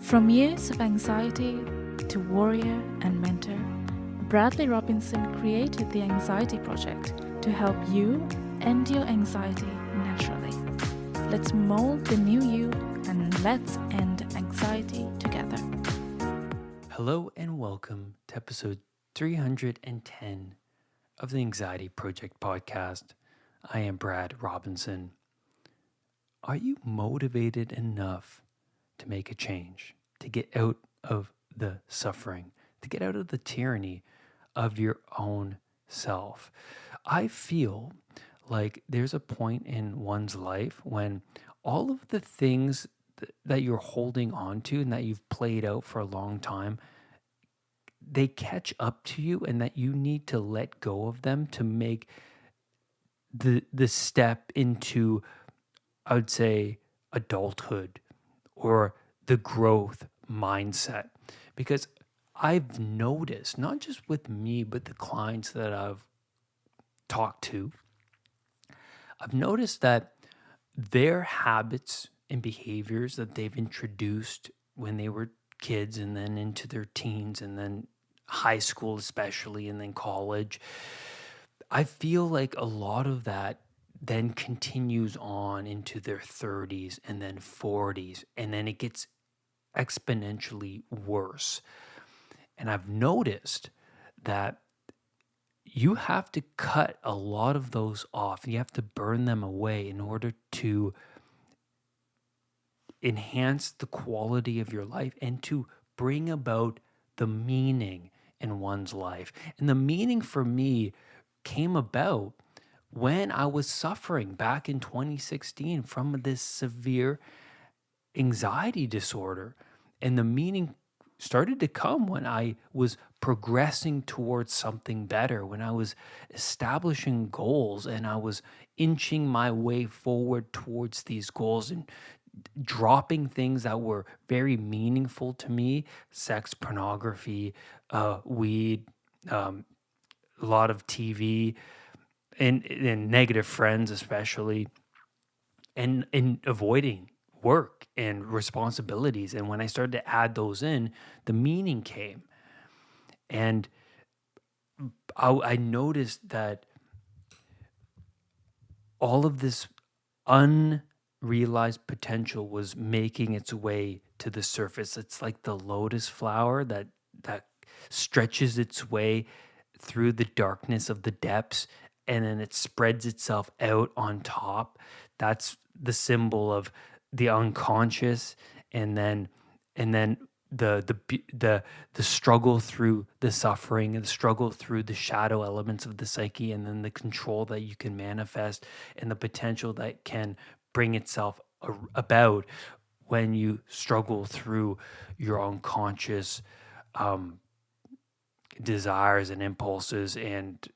From years of anxiety to warrior and mentor, Bradley Robinson created the Anxiety Project to help you end your anxiety naturally. Let's mold the new you and let's end anxiety together. Hello and welcome to episode 310 of the Anxiety Project podcast. I am Brad Robinson. Are you motivated enough to make a change, to get out of the suffering, to get out of the tyranny of your own self? I feel like there's a point in one's life when all of the things that you're holding on to and that you've played out for a long time, they catch up to you, and that you need to let go of them to make the step into, I would say, adulthood or the growth mindset. Because I've noticed, not just with me, but the clients that I've talked to, I've noticed that their habits and behaviors that they've introduced when they were kids and then into their teens and then high school especially and then college, I feel like a lot of that then continues on into their 30s and then 40s, and then it gets exponentially worse. And I've noticed that you have to cut a lot of those off. You have to burn them away in order to enhance the quality of your life and to bring about the meaning in one's life. And the meaning for me came about when I was suffering back in 2016 from this severe anxiety disorder. And the meaning started to come when I was progressing towards something better, when I was establishing goals and I was inching my way forward towards these goals and dropping things that were very meaningful to me: sex, pornography, weed, a lot of TV, and negative friends, especially, and avoiding work and responsibilities. And when I started to add those in, the meaning came. And I noticed that all of this unrealized potential was making its way to the surface. It's like the lotus flower that stretches its way through the darkness of the depths, and then it spreads itself out on top. That's the symbol of the unconscious, and then the struggle through the suffering and the struggle through the shadow elements of the psyche, and then the control that you can manifest and the potential that can bring itself about when you struggle through your unconscious desires and impulses and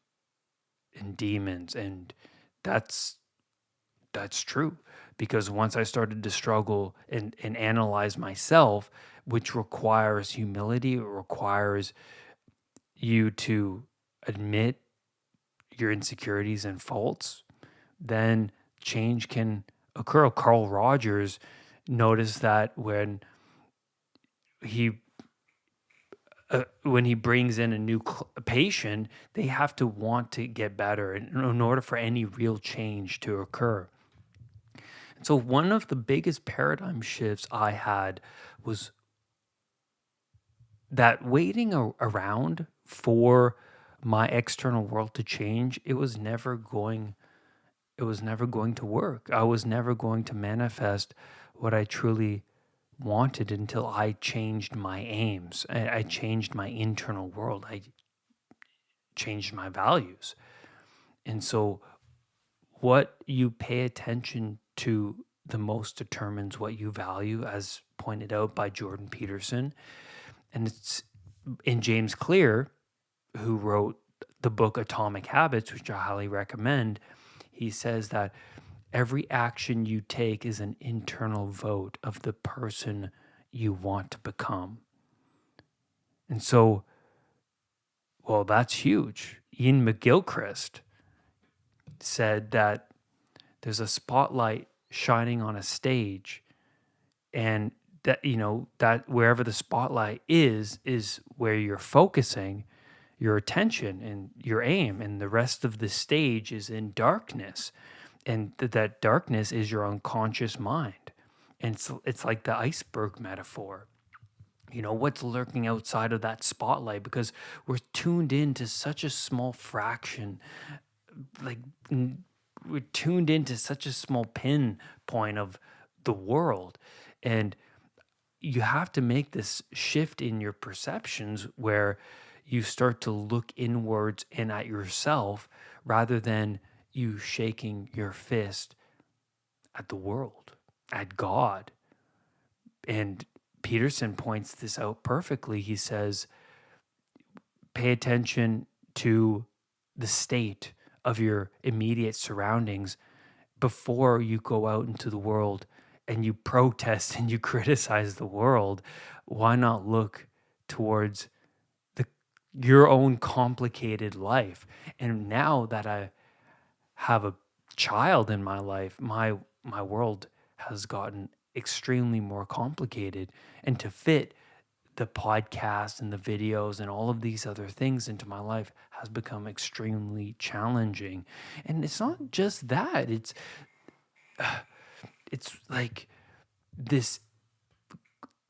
demons. And that's true, because once I started to struggle and analyze myself, which requires humility, it requires you to admit your insecurities and faults, then change can occur. Carl Rogers noticed that he when he brings in a new patient, they have to want to get better in order for any real change to occur. And so one of the biggest paradigm shifts I had was that waiting around for my external world to change, it was never going to work. I was never going to manifest what I truly wanted until I changed my aims. I changed my internal world. I changed my values. And so what you pay attention to the most determines what you value, as pointed out by Jordan Peterson. And it's in James Clear, who wrote the book Atomic Habits, which I highly recommend. He says that every action you take is an internal vote of the person you want to become. And so, well, that's huge. Ian McGilchrist said that there's a spotlight shining on a stage, and that, that wherever the spotlight is where you're focusing your attention and your aim, and the rest of the stage is in darkness, and that darkness is your unconscious mind. And it's like the iceberg metaphor, what's lurking outside of that spotlight, because we're tuned into such a small fraction, like we're tuned into such a small pinpoint of the world. And you have to make this shift in your perceptions where you start to look inwards and at yourself, rather than you shaking your fist at the world, at God. And Peterson points this out perfectly. He says, pay attention to the state of your immediate surroundings before you go out into the world and you protest and you criticize the world. Why not look towards the your own complicated life? And now that I have a child in my life, my world has gotten extremely more complicated, and to fit the podcast and the videos and all of these other things into my life has become extremely challenging. And it's not just that, it's like this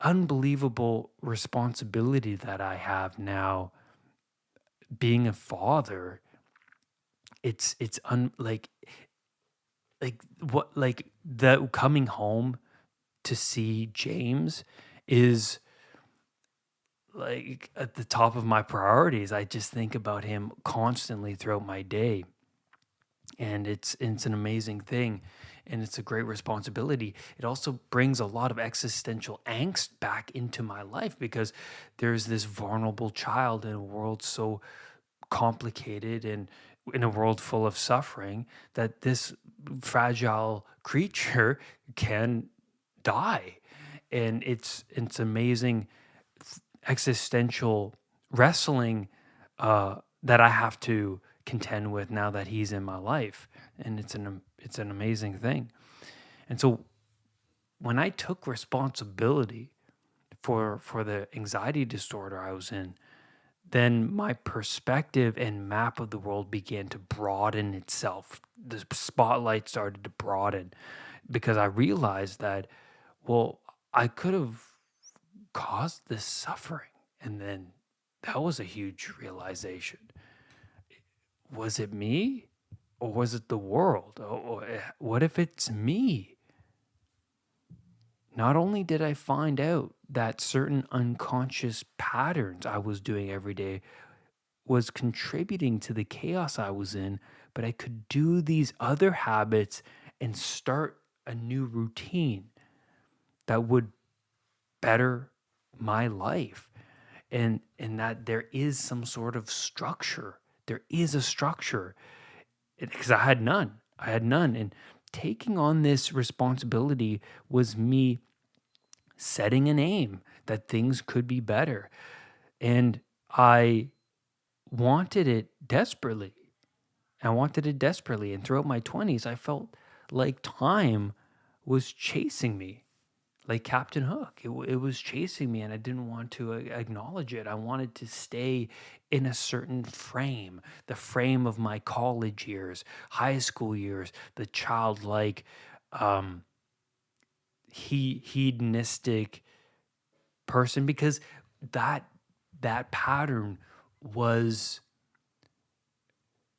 unbelievable responsibility that I have now, being a father. Like what, like the coming home to see James is like at the top of my priorities. I just think about him constantly throughout my day. And it's an amazing thing, and it's a great responsibility. It also brings a lot of existential angst back into my life, because there's this vulnerable child in a world so complicated, and in a world full of suffering, that this fragile creature can die. And it's amazing existential wrestling that I have to contend with now that he's in my life, and it's an amazing thing. And so when I took responsibility for the anxiety disorder I was in, then my perspective and map of the world began to broaden itself. The spotlight started to broaden, because I realized that, well, I could have caused this suffering. And then that was a huge realization. Was it me, or was it the world? What if it's me? Not only did I find out that certain unconscious patterns I was doing every day was contributing to the chaos I was in, but I could do these other habits and start a new routine that would better my life. And that there is some sort of structure. There is a structure, because I had none. I had none. And taking on this responsibility was me setting an aim that things could be better. And I wanted it desperately. I wanted it desperately. And throughout my 20s, I felt like time was chasing me, like Captain Hook. It was chasing me, and I didn't want to acknowledge it. I wanted to stay in a certain frame, the frame of my college years, high school years, the childlike, um, hedonistic person, because that that pattern was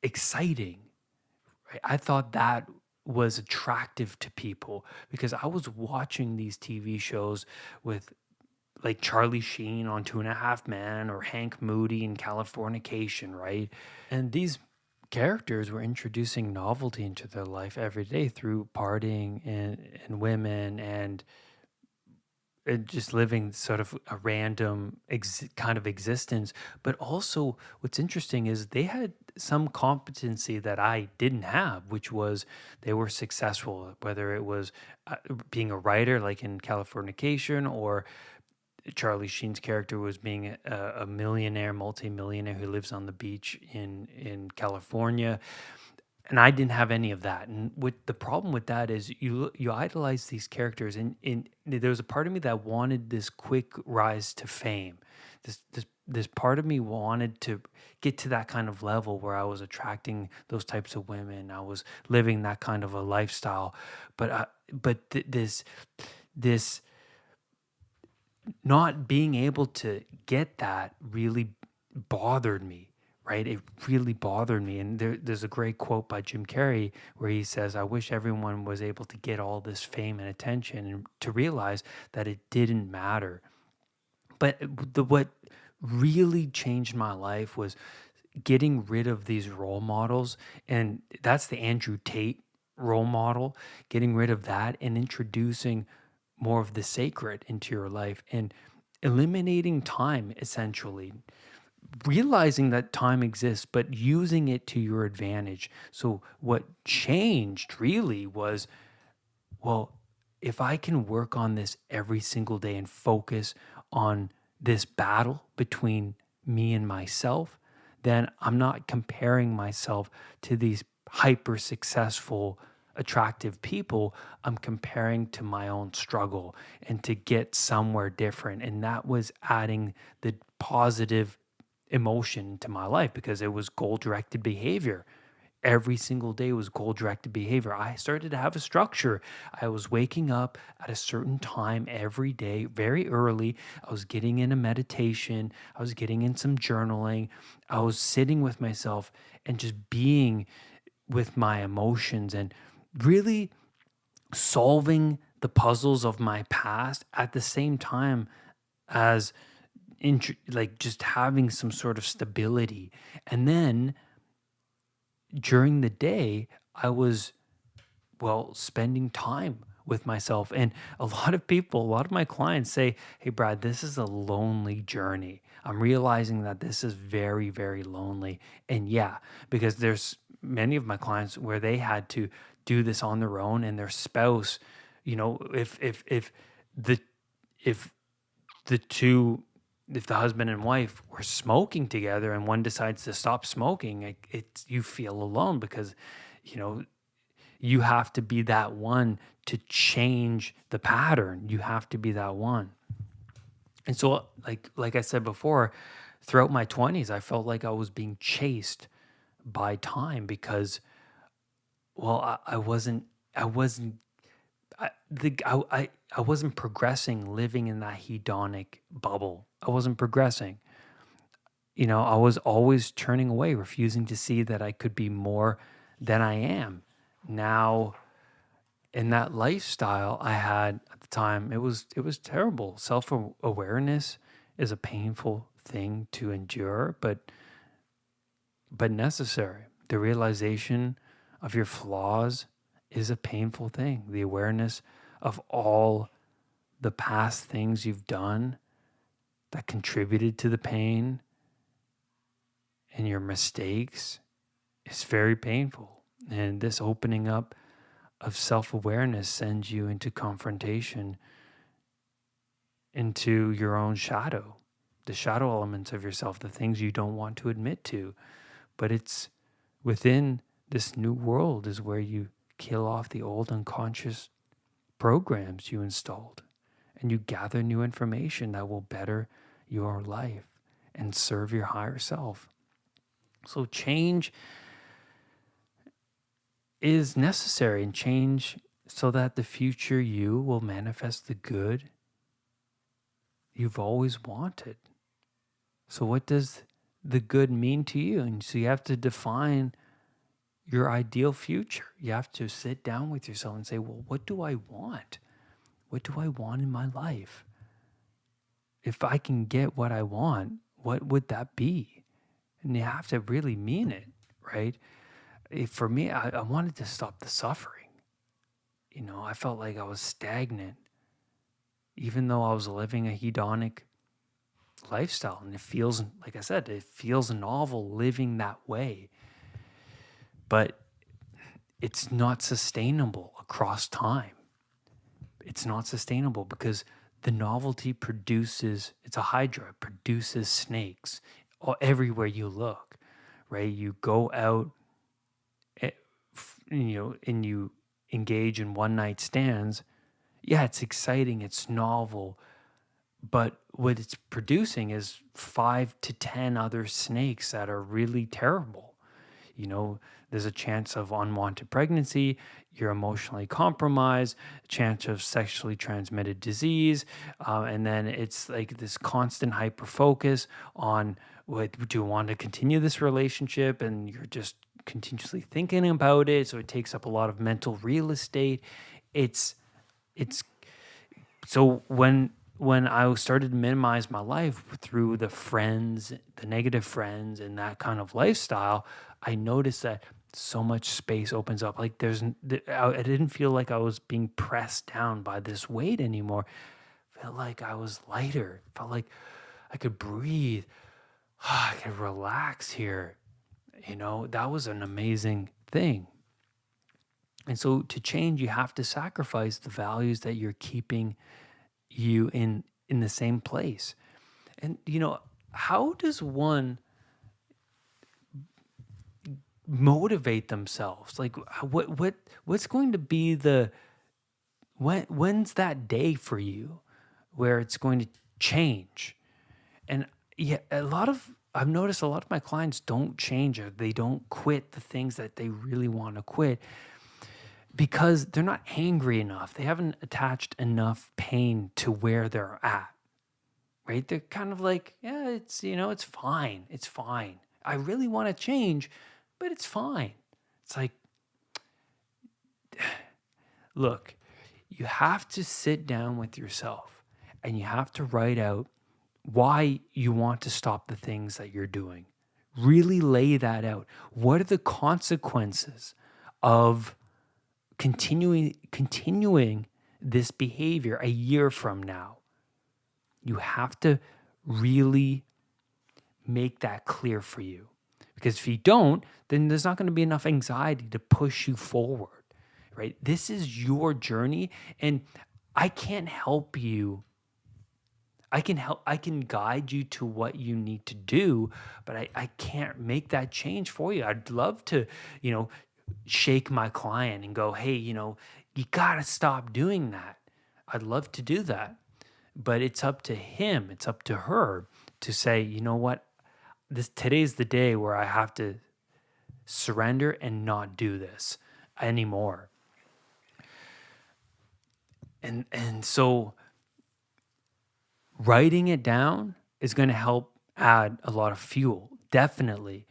exciting. Right? I thought that was attractive to people, because I was watching these TV shows with like Charlie Sheen on Two and a Half Men, or Hank Moody in Californication, right? And these characters were introducing novelty into their life every day through partying and women, and just living sort of a random kind of existence. But also, what's interesting is they had some competency that I didn't have, which was they were successful, whether it was being a writer, like in Californication, or Charlie Sheen's character was being a millionaire, multimillionaire who lives on the beach in California. and I didn't have any of that. And what the problem with that is you idolize these characters, and there was a part of me that wanted this quick rise to fame. This part of me wanted to get to that kind of level where I was attracting those types of women. I was living that kind of a lifestyle, but this not being able to get that really bothered me, right? It really bothered me. And there's a great quote by Jim Carrey where he says, I wish everyone was able to get all this fame and attention and to realize that it didn't matter. But what really changed my life was getting rid of these role models. And that's the Andrew Tate role model, getting rid of that and introducing more of the sacred into your life and eliminating time, essentially realizing that time exists but using it to your advantage. So what changed really was, well, if I can work on this every single day and focus on this battle between me and myself, then I'm not comparing myself to these hyper successful, attractive people. I'm comparing to my own struggle and to get somewhere different. And that was adding the positive emotion to my life because it was goal directed behavior. Every single day was goal directed behavior. I started to have a structure. I was waking up at a certain time every day, very early. I was getting in a meditation. I was getting in some journaling. I was sitting with myself and just being with my emotions and really solving the puzzles of my past at the same time as like just having some sort of stability. And then during the day, I was, well, spending time with myself. And a lot of people, a lot of my clients say, hey, Brad, this is a lonely journey. I'm realizing that this is very, very lonely. And yeah, because there's many of my clients where they had to do this on their own and their spouse, the, if the two if the husband and wife were smoking together and one decides to stop smoking, you feel alone because you know you have to be that one to change the pattern. You have to be that one. And so like I said before, throughout my 20s I felt like I was being chased by time because, well, I wasn't I wasn't progressing living in that hedonic bubble. I wasn't progressing. I was always turning away, refusing to see that I could be more than I am. Now, in that lifestyle I had at the time, it was terrible. Self-awareness is a painful thing to endure, but necessary. The realization of your flaws is a painful thing. The awareness of all the past things you've done that contributed to the pain and your mistakes is very painful. And this opening up of self-awareness sends you into confrontation, into your own shadow, the shadow elements of yourself, the things you don't want to admit to. But it's within this new world is where you kill off the old unconscious programs you installed and you gather new information that will better your life and serve your higher self. So change is necessary, and change so that the future you will manifest the good you've always wanted. So what does the good mean to you? And so you have to define your ideal future. You have to sit down with yourself and say, well, what do I want? What do I want in my life? If I can get what I want, what would that be? And you have to really mean it, right? For me, I wanted to stop the suffering. I felt like I was stagnant, even though I was living a hedonic lifestyle. And it feels, like I said, it feels novel living that way. But it's not sustainable across time. It's not sustainable because the novelty it's a hydra, it produces snakes everywhere you look, right? You go out and you engage in one night stands, yeah, it's exciting, it's novel, but what it's producing is 5 to 10 other snakes that are really terrible. There's a chance of unwanted pregnancy, you're emotionally compromised, a chance of sexually transmitted disease, and then it's like this constant hyper focus on what do you want to continue this relationship, and you're just continuously thinking about it, so it takes up a lot of mental real estate. It's it's so when I started to minimize my life through the negative friends, and that kind of lifestyle, I noticed that so much space opens up. Like I didn't feel like I was being pressed down by this weight anymore. Felt like I was lighter. Felt like I could breathe. I could relax here. That was an amazing thing. And so to change, you have to sacrifice the values that you're keeping you in the same place. And how does one motivate themselves? Like what's going to be when's that day for you where it's going to change? And yeah, I've noticed a lot of my clients don't change, or they don't quit the things that they really want to quit because they're not angry enough. They haven't attached enough pain to where they're at. Right? They're kind of like, yeah, it's fine. It's fine. I really want to change, but it's fine. It's like, look, you have to sit down with yourself and you have to write out why you want to stop the things that you're doing. Really lay that out. What are the consequences of continuing this behavior a year from now? You have to really make that clear for you. Because if you don't, then there's not going to be enough anxiety to push you forward, right? This is your journey, and I can't help you. I can guide you to what you need to do, but I can't make that change for you. I'd love to, shake my client and go, hey, you got to stop doing that. I'd love to do that. But it's up to him, it's up to her to say, you know what, today's the day where I have to surrender and not do this anymore. And so writing it down is going to help add a lot of fuel, definitely.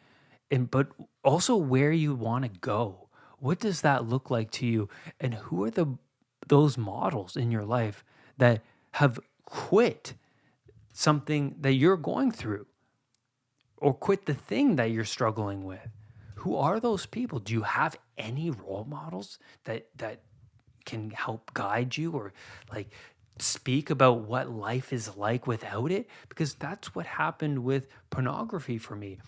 But also where you want to go. What does that look like to you? And who are those models in your life that have quit something that you're going through, or quit the thing that you're struggling with? Who are those people? Do you have any role models that can help guide you, or like speak about what life is like without it? Because that's what happened with pornography for me.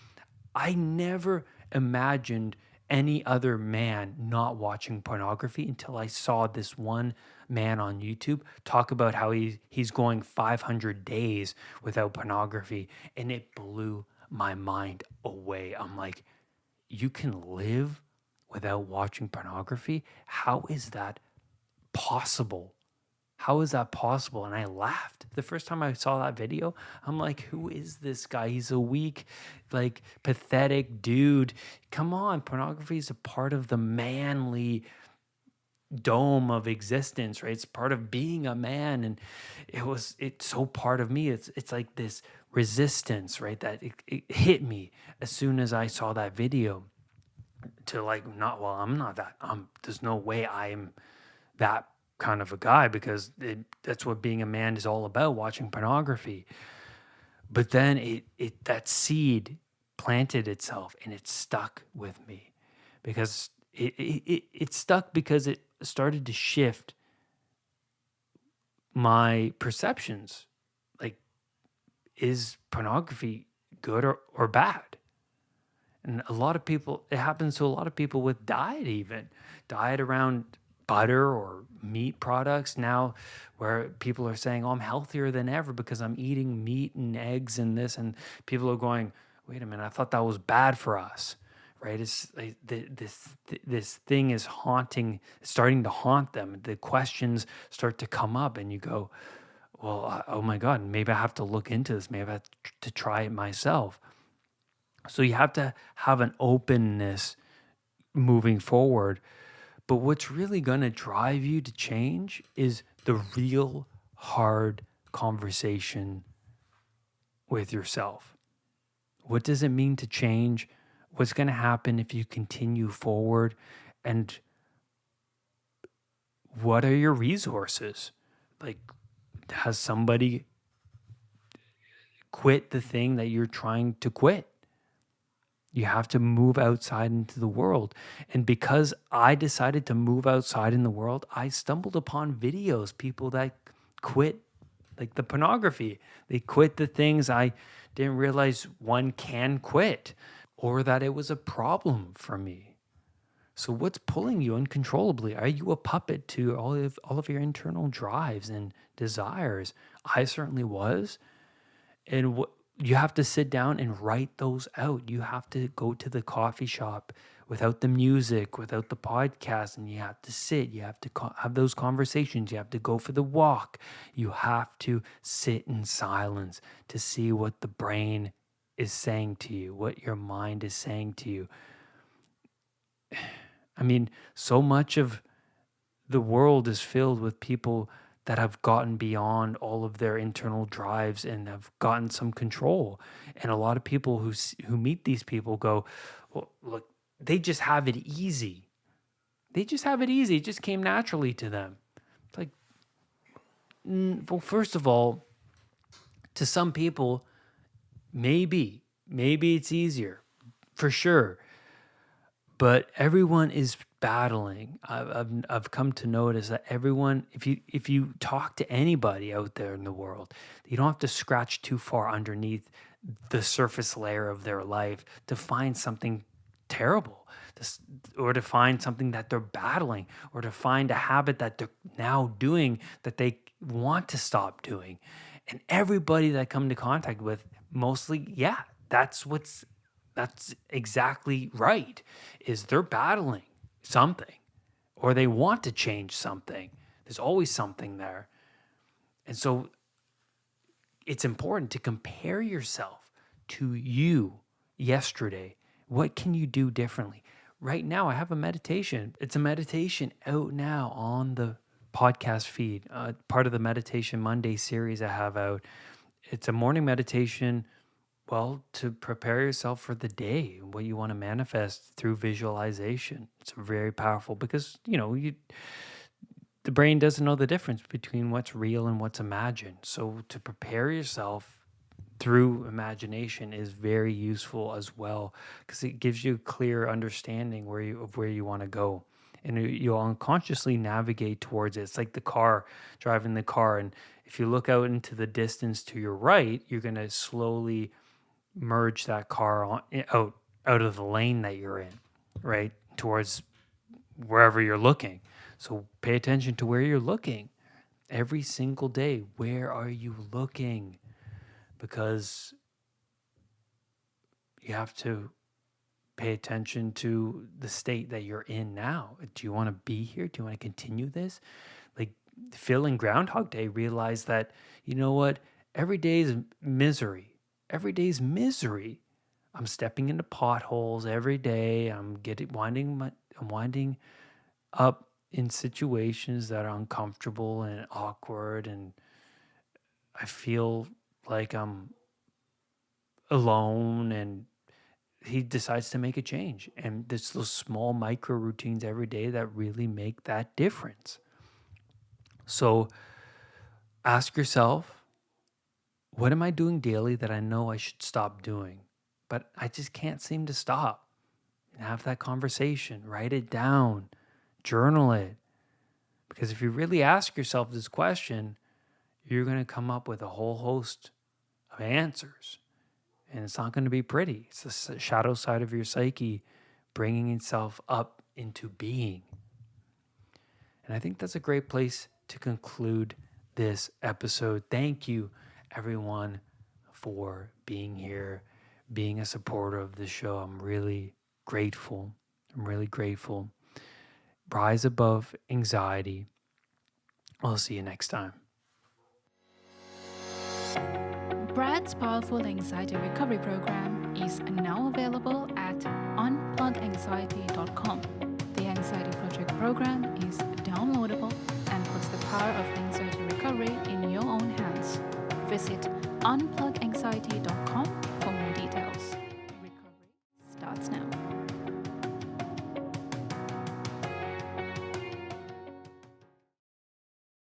I never imagined any other man not watching pornography until I saw this one man on YouTube talk about how he's going 500 days without pornography, and it blew my mind away. I'm like, you can live without watching pornography? How is that possible? How is that possible? And I laughed the first time I saw that video. I'm like, who is this guy? He's a weak, like, pathetic dude. Come on, pornography is a part of the manly dome of existence, right? It's part of being a man, and it's so part of me. It's like this resistance, right? That it hit me as soon as I saw that video. To like, not, well, I'm not that. There's no way I'm that kind of a guy, because that's what being a man is all about, watching pornography. But then that seed planted itself, and it stuck with me, because it stuck because it started to shift my perceptions. Like, is pornography good or bad? And a lot of people, it happens to a lot of people with diet, even diet around butter or meat products now, where people are saying, oh, I'm healthier than ever because I'm eating meat and eggs and this. And people are going, wait a minute, I thought that was bad for us, right? It's like this thing is starting to haunt them. The questions start to come up, and you go, "Well, oh my God, maybe I have to look into this. Maybe I have to try it myself." So you have to have an openness moving forward. But what's really going to drive you to change is the real hard conversation with yourself. What does it mean to change? What's going to happen if you continue forward? And what are your resources? Like, has somebody quit the thing that you're trying to quit? You have to move outside into the world. And because I decided to move outside in the world, I stumbled upon videos, people that quit like the pornography. They quit the things I didn't realize one can quit, or that it was a problem for me. So what's pulling you uncontrollably? Are you a puppet to all of your internal drives and desires? I certainly was. And you have to sit down and write those out. You have to go to the coffee shop without the music, without the podcast, and you have to sit. You have to have those conversations. You have to go for the walk. You have to sit in silence to see what the brain is saying to you, what your mind is saying to you. I mean, so much of the world is filled with people that have gotten beyond all of their internal drives and have gotten some control. And a lot of people who meet these people go, well, look, they just have it easy. They just have it easy. It just came naturally to them. It's like, well, first of all, to some people, maybe it's easier, for sure. But everyone is battling. I've come to notice that everyone, if you talk to anybody out there in the world, you don't have to scratch too far underneath the surface layer of their life to find something terrible, or to find something that they're battling, or to find a habit that they're now doing that they want to stop doing. And everybody that I come into contact with, mostly, yeah, that's exactly right, is they're battling something, or they want to change something. There's always something there. And so it's important to compare yourself to you yesterday. What can you do differently? Right now, I have a meditation. It's a meditation out now on the podcast feed, part of the Meditation Monday series I have out. It's a morning meditation, well, to prepare yourself for the day, what you want to manifest through visualization. It's very powerful because, the brain doesn't know the difference between what's real and what's imagined. So to prepare yourself through imagination is very useful as well, because it gives you a clear understanding of where you want to go. And you'll unconsciously navigate towards it. It's like the car, driving the car. And if you look out into the distance to your right, you're going to slowly merge that car out of the lane that you're in, right, towards wherever you're looking. So pay attention to where you're looking every single day. Where are you looking? Because you have to pay attention to the state that you're in now. Do you want to be here? Do you want to continue this? Like Phil in Groundhog Day realized that, you know what? Every day is misery. Every day is misery. I'm stepping into potholes every day. I'm winding up in situations that are uncomfortable and awkward, and I feel like I'm alone. And he decides to make a change, and there's those small micro routines every day that really make that difference. So ask yourself, what am I doing daily that I know I should stop doing, but I just can't seem to stop? And have that conversation, write it down, journal it. Because if you really ask yourself this question, you're going to come up with a whole host of answers. And it's not going to be pretty. It's the shadow side of your psyche bringing itself up into being. And I think that's a great place to conclude this episode. Thank you, everyone, for being here, being a supporter of the show. I'm really grateful. I'm really grateful. Rise above anxiety. I'll see you next time. Brad's powerful anxiety recovery program is now available at unpluganxiety.com. The Anxiety Project program is downloadable and puts the power of anxiety recovery in your own hands. Visit unpluganxiety.com for more details. Recovery starts now.